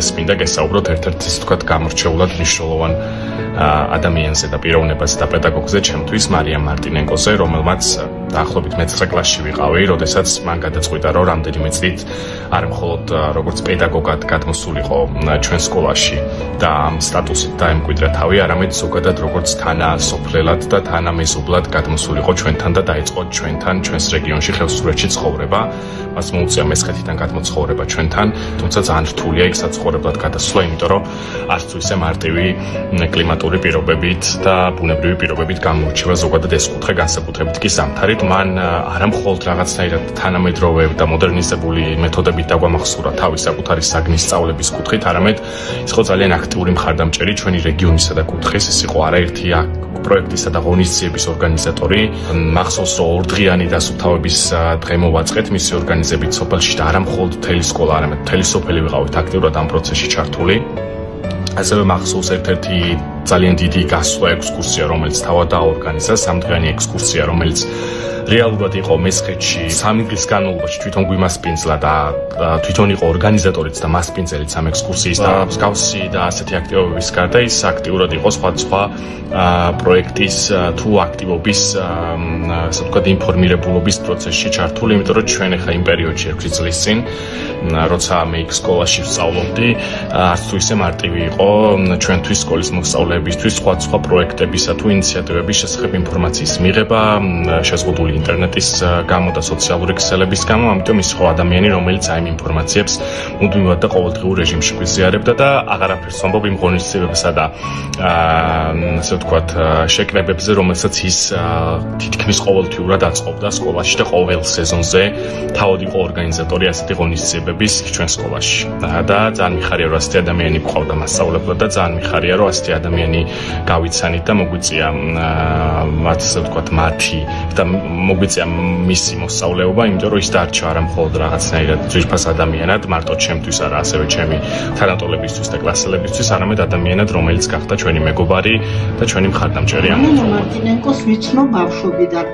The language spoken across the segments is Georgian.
დღეს მინდა გესაუბროთ ერთ-ერთ ისე ვთქვათ გამორჩეულად მნიშვნელოვან ადამიანზე და პიროვნებაზე და პედაგოგზე ჩემთვის მარიამ მარტინენკოზე, რომელმაც დაახლოებით მე-9 კლასში ვიყავი, როდესაც მან გადაწყვიტა, რომ რამდენიმე წლით არ მხოლოდ როგორც პედაგოგად გადმოსულიყო ჩვენ სკოლაში და ამ სტატუსით დაემკვიდრა თავი, არამედ ზოგადად როგორც თანასოფლელად და თანამეზობლად გადმოსულიყო ჩვენთან და დაიწყო ჩვენთან ჩვენს რეგიონში ხევსურეთში ცხოვრება. მას მოუწია მესხეთიდან გადმოცხოვრება ჩვენთან, თუმცა ძალიან რთულია იქ საცხოვრებლად გადასვლა, იმიტომ რომ არც თუ ისე მარტივი კლიმატური პირობებით და ბუნებრივი პირობებით გამოირჩევა ზოგადად ეს კუთხე, განსაკუთრებით კი ზამთარით. მან არა მხოლოდ რაღაცნაირად თანამედროვე და მოდერნიზებული მეთოდებით დაგვამახსოვრა თავის საკუთარი საგნის სწავლების კუთხით, არამედ ის იყო ძალიან აქტიური მხარდამჭერი ჩვენი რეგიონისა და კუთხის, ის იყო არაერთი პროექტისა და ღონისძიების ორგანიზატორი. მახსოვს, რომ ორდღიანი დასუფთავების დღე მოვაწყეთ მისი ორგანიზებით სოფელში და არა მხოლოდ მთელი სკოლა, არამედ მთელი სოფელი ვიყავით აქტიურად ამ პროცესში ჩართული. ასევე მახსოვს ერთ-ერთი ძალიან დიდი გასვლა ექსკურსია, რომელიც თავად დააორგანიზა, 3დღიანი ექსკურსია, რომელიც რეალურად იყო მესხეთში 3 დღის განმავლობაში თვითონ გვიმასპინძლა და თვითონ იყო ორგანიზატორიც და მასპინძელიც ამ ექსკურსიის და მსგავსი და ასეთი აქტივობების გარდა ის აქტიურად იყო სხვა პროექტის თუ აქტივობის ასე ვთქვათ ინფორმირებულობის პროცესში ჩართული, იმიტომ რომ ჩვენ ახლა იმ პერიოდში 6 წლის წინ როცა მე იქ სკოლაში ვსწავლობდი, არც თუ ისე მარტივი იყო ჩვენთვის სკოლის მოსწავლეებისთვის სხვა პროექტებისა თუ ინიციატივების შესახებ ინფორმაციის მიღება, შეზღუდული ინტერნეტის გამო და სოციალური ქსელების გამო, ამიტომ ის იყო ადამიანი, რომელიც აი ამ ინფორმაციებს მუდმივად და ყოველდღიურ რეჟიმში გვიზიარებდა და აღარაფერს ვამბობ იმ ღონისძიებებსა და ასე ვთქვათ შეკრებებზე, რომელსაც ის თითქმის ყოველთვიურად აწყობდა სკოლაში და ყოველ სეზონზე თავად იყო ორგანიზატორი ასეთი ღონისძიებების ჩვენ სკოლაში. და ძალიან მიხარია, რომ ასეთი ადამიანი გვყავდა მასწავლებლად და ძალიან მიხარია, რომ ასეთი ადამიანი გავიცანით და მოგვიწია ასე ვთქვათ მათი და მოგვიწია მისი მოსწავლეობა, იმიტომ რომ ის დარჩა არა მხოლოდ რაღაცნაირად ძვირფას ადამიანად, მარტო ჩემთვის არა, ასევე ჩემი თანატოლებისთვის და კლასელებისთვის, არამედ ადამიანად, რომელიც გახდა ჩვენი მეგობარი და ჩვენი მხარდამჭერი ამ მოძრაობაში. მარტინენკოს ვიცნობ ბავშვობიდან.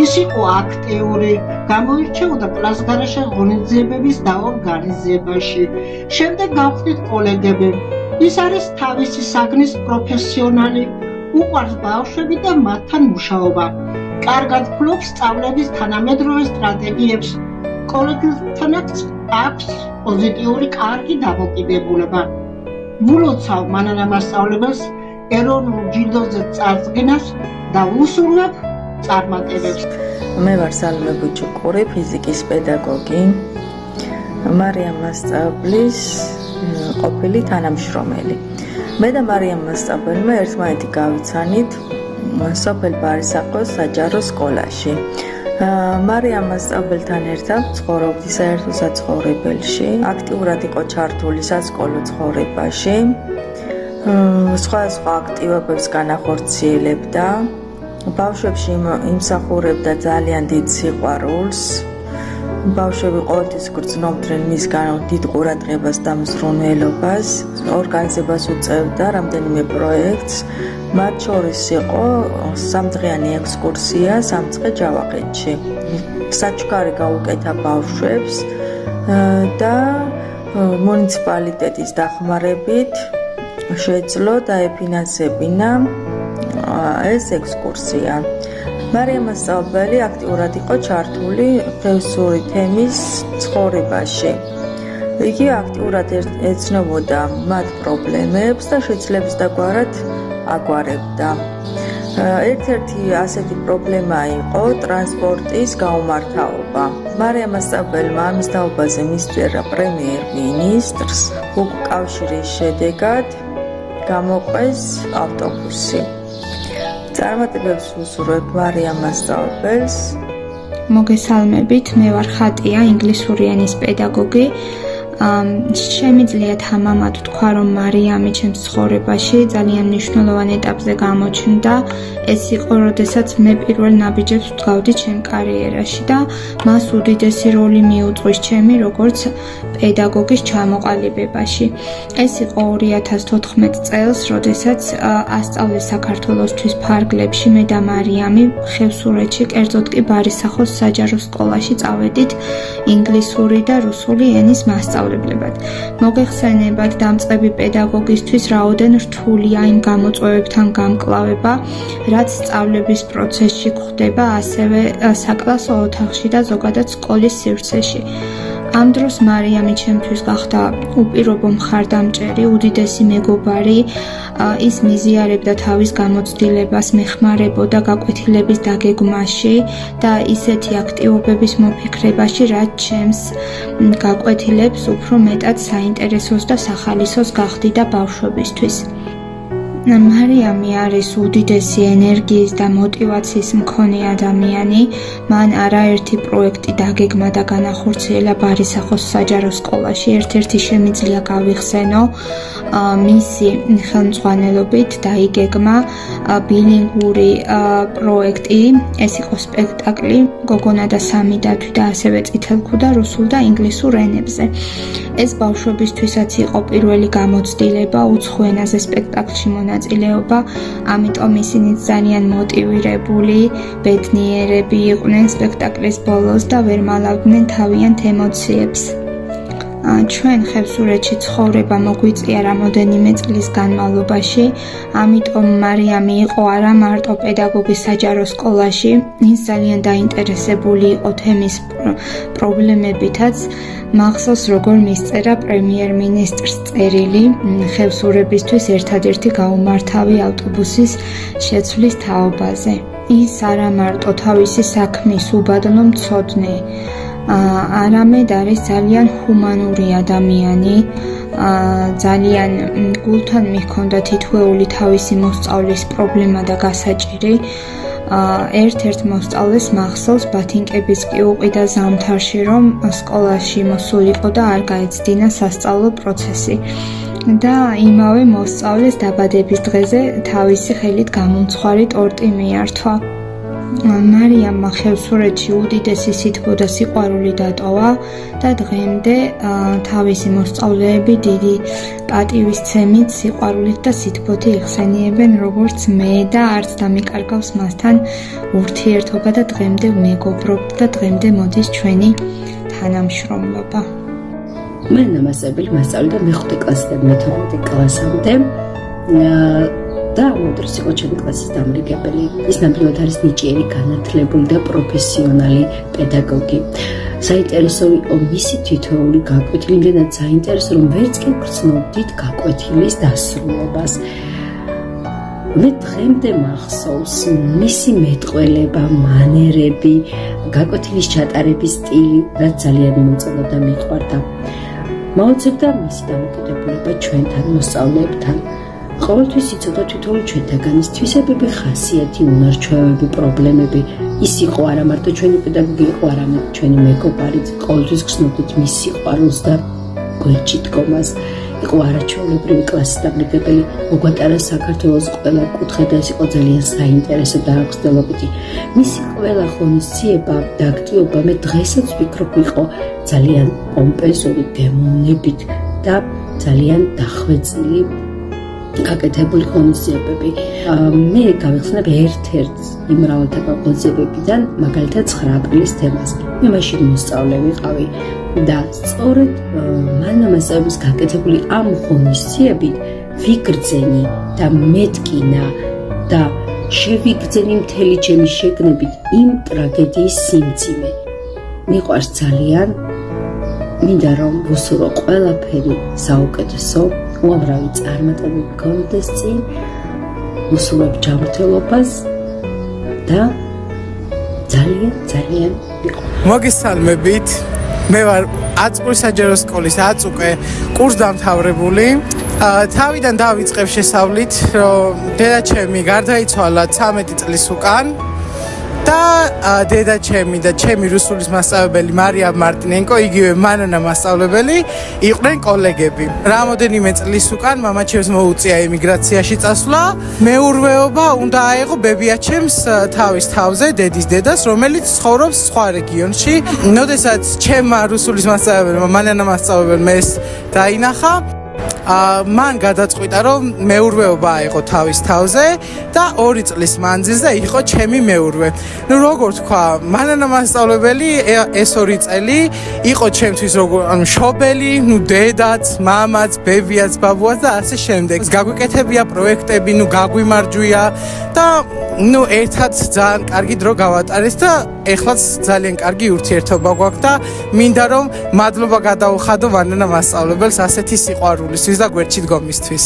ის იყო აქტიური, გამოირჩეოდა კლასგარეშე ღონისძიებების დაორგანიზებაში. შემდეგ გავხდით კოლეგები. ის არის თავისი საგნის პროფესიონალი, უყვარს ბავშვები და მათთან მუშაობა. კარგად ფლობს სწავლების თანამედროვე სტრატეგიებს. კოლეგებთანაც აქვს პოზიტიური კარგი დამოკიდებულება. ვულოცავ მანანა მასწავლებელს ეროვნულ ჯილდოზე წარდგენას და უსურვებ წარმატებებს. მე ვარ სალმე ბუჩუკური, ფიზიკის პედაგოგი, მარიამ მასწავლებლის ყოფილი თანამშრომელი. მე და მარიამ მასწავლებელმა ერთმანეთი გავიცანით სოფელ ბარისაყოს საჯარო სკოლაში. მარიამ მასწავლებელთან ერთად ცხოვრობდი საერთო საცხოვრებელში, აქტიურად იყო ჩართული სასკოლო ცხოვრებაში, სხვადასხვა აქტივობებს განახორციელებდა, ბავშვებში იმსახურებდა ძალიან დიდ სიყვარულს. ბავშვები ყოველთვის გრძნობდნენ მისგან დიდ ყურადღებას და მზრუნველობას, ორგანიზებას უწევდა რამდენიმე პროექტს, მათ შორის იყო 3დღიანი ექსკურსია სამწყე ჯავახეთში. საჩქარი გაუკეთა ბავშვებს და მუნიციპალიტეტის დახმარებით შეძლო დაეფინანსებინა ეს ექსკურსია. მარიამ მასწავლებელი აქტიურად იყო ჩართული ხევსური თემის ცხოვრებაში. იგი აქტიურად ეცნობოდა მათ პრობლემებს და შეცვლებს დაგვარად აგვარებდა. ერთ-ერთი ასეთი პრობლემა იყო ტრანსპორტის გაუმართავობა. მარიამ მასწავლებელმა ამის თაობაზე მისწერა პრემიერ-მინისტრს, უკავშირის შედეგად გამოყვეს ავტობუსი. წარმატებებს ვუსურვებ მარიამ მასწავლებელს. მოგესალმებით, მე ვარ ხატია, ინგლისური ენის პედაგოგი. შემიძლია თამამად თქვა, რომ მარიამი ჩემს ცხოვრებაში ძალიან მნიშვნელოვან ეტაპზე გამოჩნდა. ეს იყო, როდესაც მე პირველ ნაბიჯებს ვდგავდი ჩემ კარიერაში და მას უდიდესი როლი მიუძღვის ჩემი როგორც პედაგოგის ჩამოყალიბებაში. ეს იყო 2014 წელს, როდესაც ასწავლე საქართველოსთვის ფარგლებში მე და მარიამი ხევსურეთში, კერძოდ კი ბარისახოს საჯარო სკოლაში წავედით ინგლისური და რუსული ენის მასწავლებლად. მასწავლებლებად. მოგეხსენებათ დამწყები პედაგოგისთვის რაოდენ რთულია იმ გამოწვევებთან გამკლავება, რაც სწავლების პროცესში გვხდება, ასევე საკლასო ოთახში და ზოგადად სკოლის სივრცეში. ამ დროს მარიამი ჩემთვის გახდა უპირობო მხარდამჭერი, უდიდესი მეგობარი, ის მიზიარებდა თავის გამოცდილებას, მეხმარებოდა გაკვეთილების დაგეგმაში და ისეთი აქტივობების მოფიქრებაში, რაც ჩემს გაკვეთილებს უფრო მეტად საინტერესოს და სახალისოს გახდიდა ბავშვებისთვის. მარიამი არის უდიდესი ენერგიის და მოტივაციის მქონე ადამიანი. მან არაერთი პროექტი დაგეგმა და განახორციელა ბარისახოს საჯარო სკოლაში. ერთ-ერთი შემიძლია გავიხსენო, მისი ხელმძღვანელობით დაიგეგმა ბილინგური პროექტი. ეს იყო სპექტაკლი გოგონა და სამი დათვი და ასევე წითელქუდა რუსულ და ინგლისურ ენებზე. ეს ბავშვებისთვისაც იყო პირველი გამოცდილება უცხო ენაზე სპექტაკლში მონაწილეობა, ამიტომ ისინი ძალიან მოტივირებული, ბედნიერები იყვნენ სპექტაკლის ბოლოს და ვერ მალავდნენ თავიანთ ემოციებს. ჩვენ ხევსურეთში ცხოვრება მოგვიწია რამოდენიმე წლის განმავლობაში, ამიტომ მარიამი იყო არა მარტო პედაგოგი საჯარო სკოლაში, ის ძალიან დაინტერესებული იყო თემის პრობლემებითაც. მახსოვს, როგორ მისწერა პრემიერ-მინისტრს წერილი ხევსურებისთვის ერთადერთი გაუმართავი ავტობუსის შეცვლის თაობაზე. ის არა მარტო თავისი საქმის უბადლო მცოდნე, არამედ არის ძალიან ჰუმანური ადამიანი, ძალიან გულთან მიჰქონდა თითოეული თავისი მოსწავლის პრობლემა და გასაჭირი. ერთ-ერთ მოსწავლეს მახსოვს, ბათინკების კი უყიდა ზამთარში, რომ სკოლაში მოსულიყო და არ გაეცდინა სასწავლო პროცესი. და იმავე მოსწავლეს დაბადების დღეზე თავისი ხელით გამომცხვარი ტორტი მიართვა. მარიამმა ხევსურეთში უდიდესი სითბო და სიყვარული დატოვა და დღემდე თავისი მოსწავლეები დიდი პატივისცემით, სიყვარულით და სითბოთი იხსენიებენ, როგორც მე და არც დამიკარგავს მასთან ურთიერთობა და დღემდე მეგობრობთ და დღემდე მოდის ჩვენი თანამშრომლობა. მე მასწავლებელი მასწავლე და მე-5 კლასიდან მე-12 კლასამდე და მოდროს იყო ჩემი კლასის დამრიგებელი. ის ნამდვილად არის ნიჭიერი, განათლებული და პროფესიონალი პედაგოგი. საინტერესო იყო მისი თითოეული გაკვეთილი, იმდენად საინტერესო, რომ ვერც კი ვგრძნობდით გაკვეთილის დასრულებას. მე დღემდე მახსოვს მისი მეტყველება, მანერები, გაკვეთილის ჩატარების სტილი, რაც ძალიან მომწონდა და მიყვარდა. მაუწყებდა მისი დამოკიდებულება ჩვენთან, მოსწავლეებთან. ყოველთვის იცოდა თითოეული ჩვენთაგანის თვისებები, ხასიათი, უნარჩვევები, პრობლემები. ის იყო არა მარტო ჩვენი პედაგოგი, იყო არამედ ჩვენი მეგობარი. ყოველთვის გრძნობდით მის სიყვარულს და გვერდში დგომას. იყო არაჩვეულებრივი კლასის დამრიგებელი, მოგვატარა საქართველოს ყველა კუთხე და ეს იყო ძალიან საინტერესო და აღსდელობითი. მისი ყველა ღონისძიება და აქტივობა მე დღესაც ვფიქრობ, იყო ძალიან პომპეზური, გემოვნებით და ძალიან დახვეწილი გაკეთებული ღონისძიებები. მე გავიხსენებ ერთ-ერთ იმ მრავალთაყვა ღონისძიებებიდან, მაგალითად 9 აპრილის თემას. მე მაშინ მოსწავლე ვიყავი და სწორედ მასწავლებლის გაკეთებული ამ ღონისძიებით ვიგრძენი და მეტკინა და შევიგრძენი მთელი ჩემი შეგნებით იმ ტრაგედიის სიმძიმე. მიყვარს ძალიან, მინდა რომ ვუსურო ყველაფერი საუკეთესო, უამრავი წარმატება გქონდეს წინ, ვუსურვებ ჯანმრთელობას და ძალიან მოგესალმებით. მე ვარ აწმყრის საჯარო სკოლის აწუკე კურსდამთავრებული. თავიდან დავიწყებ შესავლით, რომ დედაჩემი გარდაიცვალა 13 წლის უკან და დედაჩემი და ჩემი რუსულის მასწავლებელი მარიამ მარტინენკო, იგივე მანანა მასწავლებელი, იყვნენ კოლეგები. რამოდენიმე წლის უკან მამაჩემს მოუწია ემიგრაციაში წასვლა. მეურვეობა უნდა აეღო ბებიაჩემს თავის თავზე, დედის დედას, რომელიც ცხოვრობს სხვა რეგიონში. როდესაც ჩემმა რუსულის მასწავლებელმა, მანანა მასწავლებელმა ეს დაინახა, მან გადაწყვიტა რომ მეურვეობა აიღო თავის თავზე და 2 წლის მანძილზე იყო ჩემი მეურვე. ნუ როგორ თქვა, მანანა მასწავლებელი ეს 2 წელი იყო ჩემთვის როგორ მშობელი, ნუ დედაც, მამაც, ბებიაც, ბაბუაც და ასე შემდეგ. გაგვიკეთებია პროექტები, ნუ გაგვიმარჯვია და ნუ ერთად ძალიან კარგი დრო გავატარეს და ეხლაც ძალიან კარგი ურთიერთობა გვაქვს და მინდა რომ მადლობა გადაუხადო ვანანა მასწავლებელს ასეთი სიყვარულისთვის და გვერდში დგომისთვის.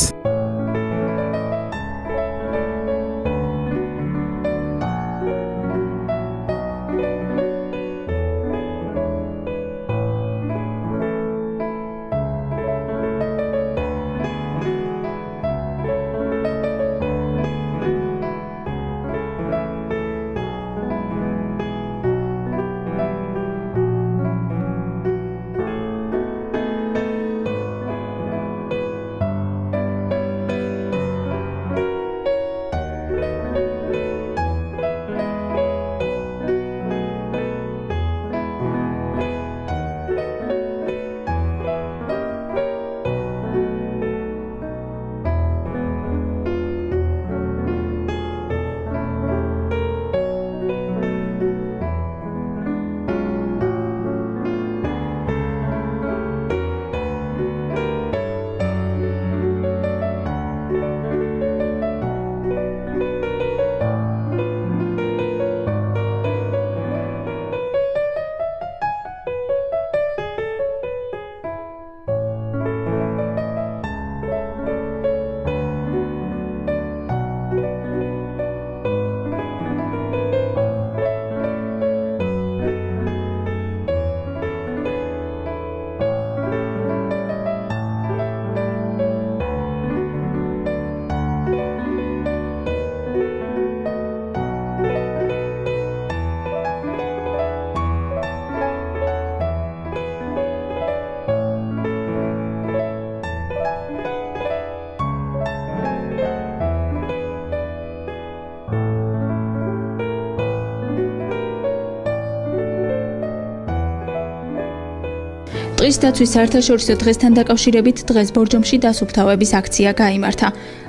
ტყის დაცვის საერთაშორისო დღესთან დაკავშირებით დღეს ბორჯომში დასუფთავების აქცია გაიმართა.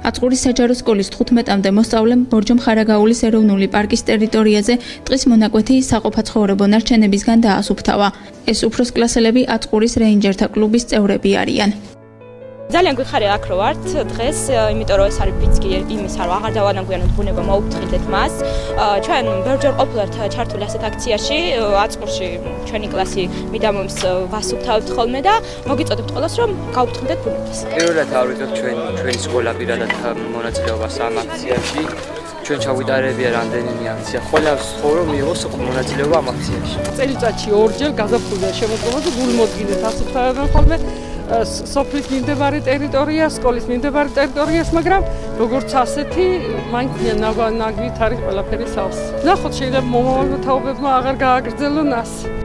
აწყურის საჯარო სკოლის 15-მდე მოსწავლემ ბორჯომ-ხარაგაულის ეროვნული პარკის ტერიტორიაზე ტყის მონაკვეთი საყოფაცხოვრებო ნარჩენებისგან დაასუფთავა. ეს უფროსკლასელები აწყურის რეინჯერთა კლუბის წევრები არიან. ძალიან გვიხარია აქ რო ვართ დღეს, იმიტომ რომ ეს არის ბიძგი იმის, რომ აღარ დავანაგვიანოთ ბუნება, მოუფრთხილდეთ მას. ჩვენ ბევრჯერ ყოფილვართ ჩართული ასეთ აქციაში, აწყურში ჩვენი კლასი მიდამოებს ვასუფთავებთ ხოლმე და მოგიწოდებთ ყველას, რომ გავუფრთხილდეთ ბუნებას. პირველად ავიღეთ ჩვენი სკოლა პირადად მონაწილეობას ამ აქციაში. ჩვენ ჩავიტარებია რამდენიმე აქცია. ყველა სკოლა მიიღოს მონაწილეობა ამ აქციაში. წელიწადში 2 ჯერ გაზაფხულზე შემოდგომა და გულმოდგინეთ ასუფთავებენ ხოლმე სოფლის მიმდებარე ტერიტორიას, სკოლის მიმდებარე ტერიტორიას, მაგრამ როგორც ასეთი, მაინც ნაგვით არის ყველაფერი სავს. ნახოთ, შეიძლება მომავალ თაობებმა აღარ გააგრძელონ ასე.